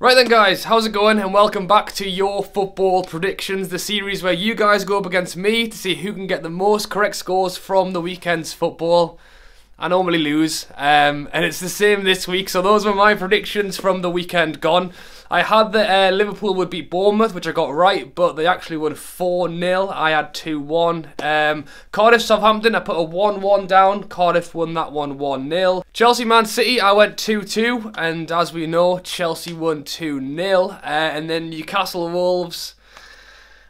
Right then guys, how's it going and welcome back to Your Football Predictions, the series where you guys go up against me to see who can get the most correct scores from the weekend's football. I normally lose, and it's the same this week, so those were my predictions from the weekend gone. I had that Liverpool would beat Bournemouth, which I got right, but they actually won 4-0. I had 2-1. Cardiff-Southampton, I put a 1-1 down. Cardiff won that one 1-0. Chelsea-Man City, I went 2-2, and as we know, Chelsea won 2-0. And then Newcastle-Wolves,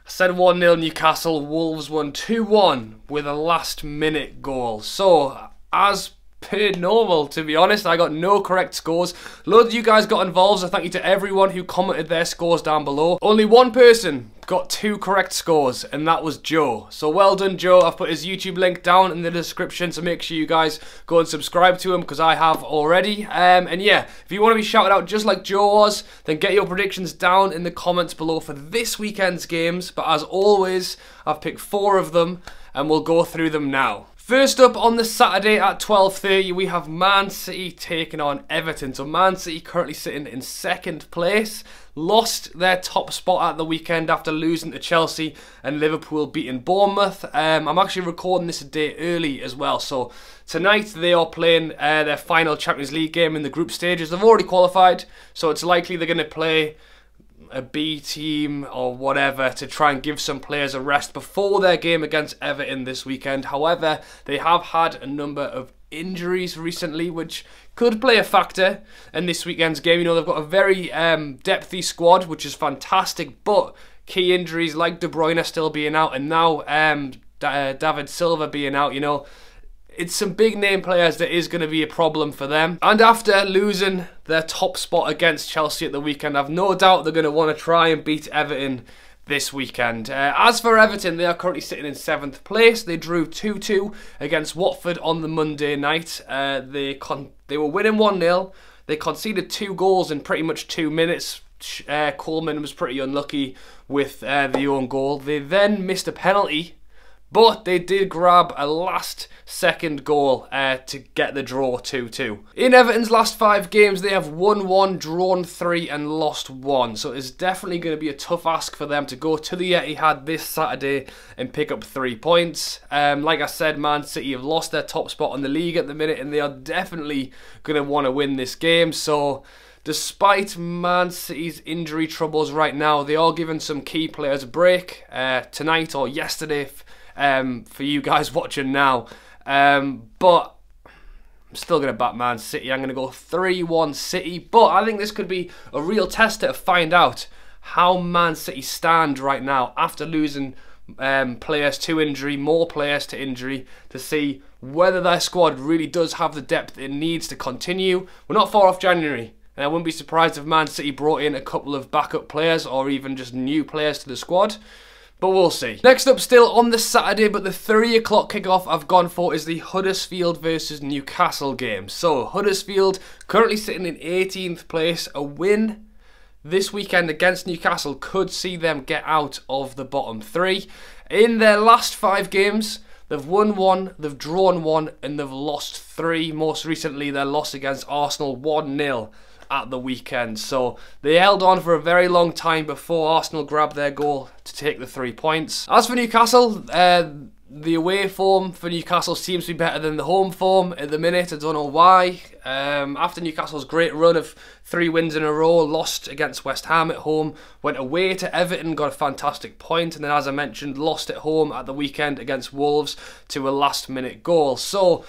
I said 1-0 Newcastle. Wolves won 2-1 with a last-minute goal. So, as per normal, to be honest, I got no correct scores. Loads of you guys got involved, so thank you to everyone who commented their scores down below. Only one person got 2 correct scores, and that was Joe. So well done, Joe. I've put his YouTube link down in the description, so make sure you guys go and subscribe to him, because I have already. And yeah, if you want to be shouted out just like Joe was, then get your predictions down in the comments below for this weekend's games. But as always, I've picked 4 of them, and we'll go through them now. First up on the Saturday at 12:30, we have Man City taking on Everton. So Man City currently sitting in 2nd place, lost their top spot at the weekend after losing to Chelsea and Liverpool beating Bournemouth. I'm actually recording this a day early as well, so tonight they are playing their final Champions League game in the group stages. They've already qualified, so it's likely they're going to play a B team or whatever to try and give some players a rest before their game against Everton this weekend. However, they have had a number of injuries recently, which could play a factor in this weekend's game. You know, they've got a very depthy squad, which is fantastic, but key injuries like De Bruyne still being out, and now David Silva being out, you know, it's some big name players that is going to be a problem for them. And after losing their top spot against Chelsea at the weekend, I've no doubt they're going to want to try and beat Everton this weekend. As for Everton, they are currently sitting in 7th place. They drew 2-2 against Watford on the Monday night. They were winning 1-0. They conceded 2 goals in pretty much 2 minutes. Coleman was pretty unlucky with the own goal. They then missed a penalty, but they did grab a last-second goal to get the draw 2-2. In Everton's last 5 games, they have won 1, drawn 3 and lost 1. So it's definitely going to be a tough ask for them to go to the Etihad this Saturday and pick up 3 points. Like I said, Man City have lost their top spot in the league at the minute, and they are definitely going to want to win this game. So despite Man City's injury troubles right now, they are giving some key players a break tonight or yesterday for you guys watching now, but I'm still going to back Man City. I'm going to go 3-1 City, but I think this could be a real tester to find out how Man City stand right now after losing players to injury, more players to injury, to see whether their squad really does have the depth it needs to continue. We're not far off January, and I wouldn't be surprised if Man City brought in a couple of backup players or even just new players to the squad. But we'll see. Next up, still on the Saturday, but the 3 o'clock kickoff I've gone for is the Huddersfield versus Newcastle game. So Huddersfield currently sitting in 18th place. A win this weekend against Newcastle could see them get out of the bottom 3. In their last 5 games, they've won 1, they've drawn 1, and they've lost 3. Most recently, their loss against Arsenal 1-0. At the weekend. So they held on for a very long time before Arsenal grabbed their goal to take the 3 points. As for Newcastle, the away form for Newcastle seems to be better than the home form at the minute. I don't know why. After Newcastle's great run of 3 wins in a row, lost against West Ham at home, went away to Everton, got a fantastic point, and then, as I mentioned, lost at home at the weekend against Wolves to a last-minute goal. So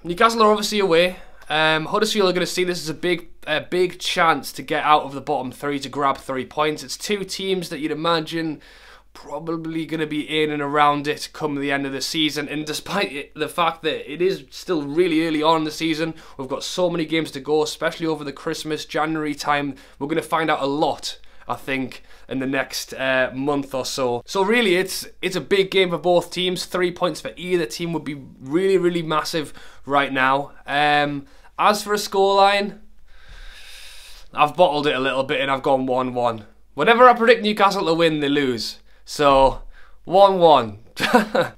Newcastle are obviously away. Huddersfield are going to see this as a big chance to get out of the bottom 3 to grab 3 points. It's 2 teams that you'd imagine probably going to be in and around it come the end of the season. And despite the fact that it is still really early on in the season, we've got so many games to go, especially over the Christmas, January time. We're going to find out a lot, I think, in the next month or so. So really, it's a big game for both teams. 3 points for either team would be really, really massive right now. As for a scoreline, I've bottled it a little bit and I've gone 1-1. Whenever I predict Newcastle to win, they lose. So 1-1.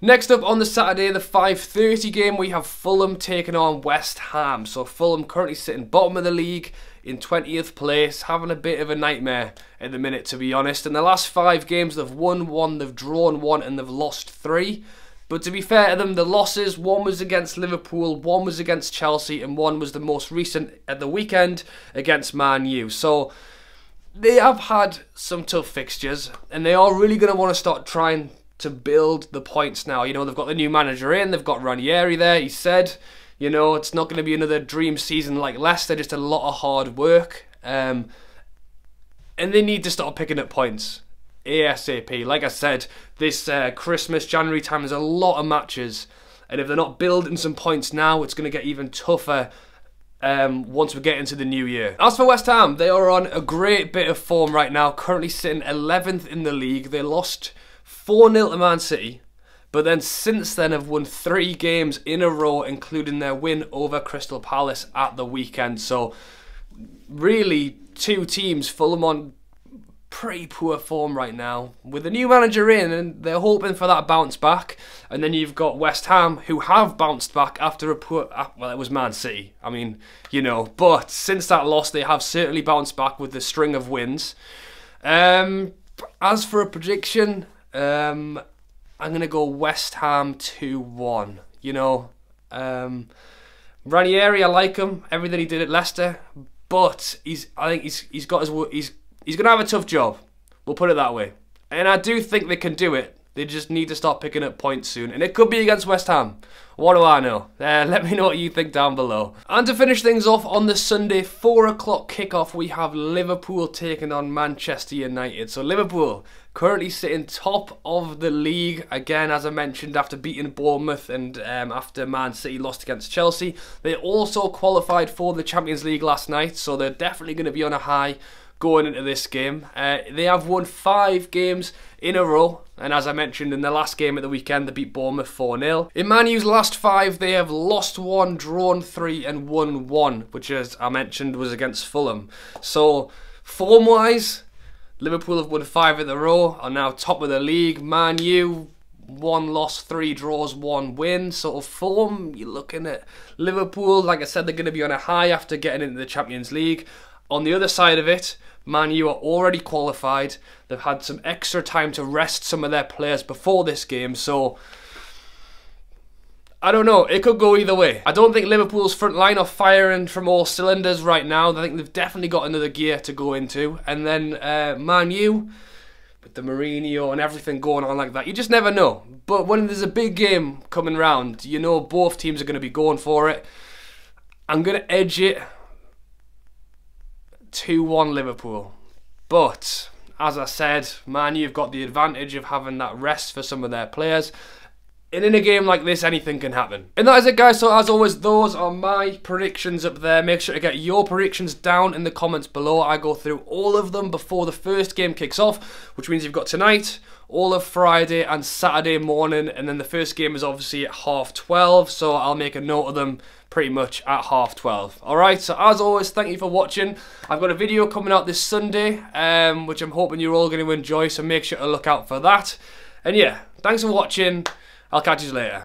Next up on the Saturday, the 5:30 game, we have Fulham taking on West Ham. So Fulham currently sitting bottom of the league in 20th place, having a bit of a nightmare at the minute, to be honest. In the last 5 games, they've won 1, they've drawn 1, and they've lost 3. But to be fair to them, the losses, 1 was against Liverpool, 1 was against Chelsea, and 1 was the most recent at the weekend against Man U. So they have had some tough fixtures, and they are really going to want to start trying to build the points now. You know, they've got the new manager in, they've got Ranieri there. He said, you know, it's not going to be another dream season like Leicester, just a lot of hard work. And they need to start picking up points ASAP. Like I said, this Christmas, January time, there's a lot of matches, and if they're not building some points now, it's going to get even tougher once we get into the new year. As for West Ham, they are on a great bit of form right now, currently sitting 11th in the league. They lost 4-0 to Man City, but then since then have won 3 games in a row, including their win over Crystal Palace at the weekend. So really, 2 teams, Fulham on pretty poor form right now, with a new manager in, and they're hoping for that bounce back. And then you've got West Ham, who have bounced back after a poor, well, it was Man City, I mean, you know, but since that loss, they have certainly bounced back with the string of wins. As for a prediction, I'm going to go West Ham 2-1. You know, Ranieri, I like him, everything he did at Leicester, but I think he's got he's going to have a tough job. We'll put it that way. And I do think they can do it. They just need to start picking up points soon. And it could be against West Ham. What do I know? Let me know what you think down below. And to finish things off, on the Sunday 4 o'clock kickoff, we have Liverpool taking on Manchester United. So Liverpool currently sitting top of the league. Again, as I mentioned, after beating Bournemouth and after Man City lost against Chelsea. They also qualified for the Champions League last night. So they're definitely going to be on a high going into this game. They have won 5 games in a row, and as I mentioned, in the last game at the weekend, they beat Bournemouth 4-0. In Man U's last 5, they have lost 1, drawn 3, and won 1, which, as I mentioned, was against Fulham. So, form-wise, Liverpool have won 5 in a row, are now top of the league. Man U, 1 loss, 3 draws, 1 win. Sort of form, you're looking at Liverpool, like I said, they're going to be on a high after getting into the Champions League. On the other side of it, Man U are already qualified. They've had some extra time to rest some of their players before this game, so I don't know. It could go either way. I don't think Liverpool's front line are firing from all cylinders right now. I think they've definitely got another gear to go into. And then Man U, with the Mourinho and everything going on like that, you just never know. But when there's a big game coming round, you know both teams are going to be going for it. I'm going to edge it 2-1 Liverpool. But as I said, Man U have got the advantage of having that rest for some of their players. And in a game like this, anything can happen. And that is it, guys. So as always, those are my predictions up there. Make sure to get your predictions down in the comments below. I go through all of them before the first game kicks off, which means you've got tonight, all of Friday and Saturday morning, and then the first game is obviously at 12:30, so I'll make a note of them pretty much at 12:30. Alright, so as always, thank you for watching. I've got a video coming out this Sunday, which I'm hoping you're all going to enjoy, so make sure to look out for that. And yeah, thanks for watching. I'll catch you later.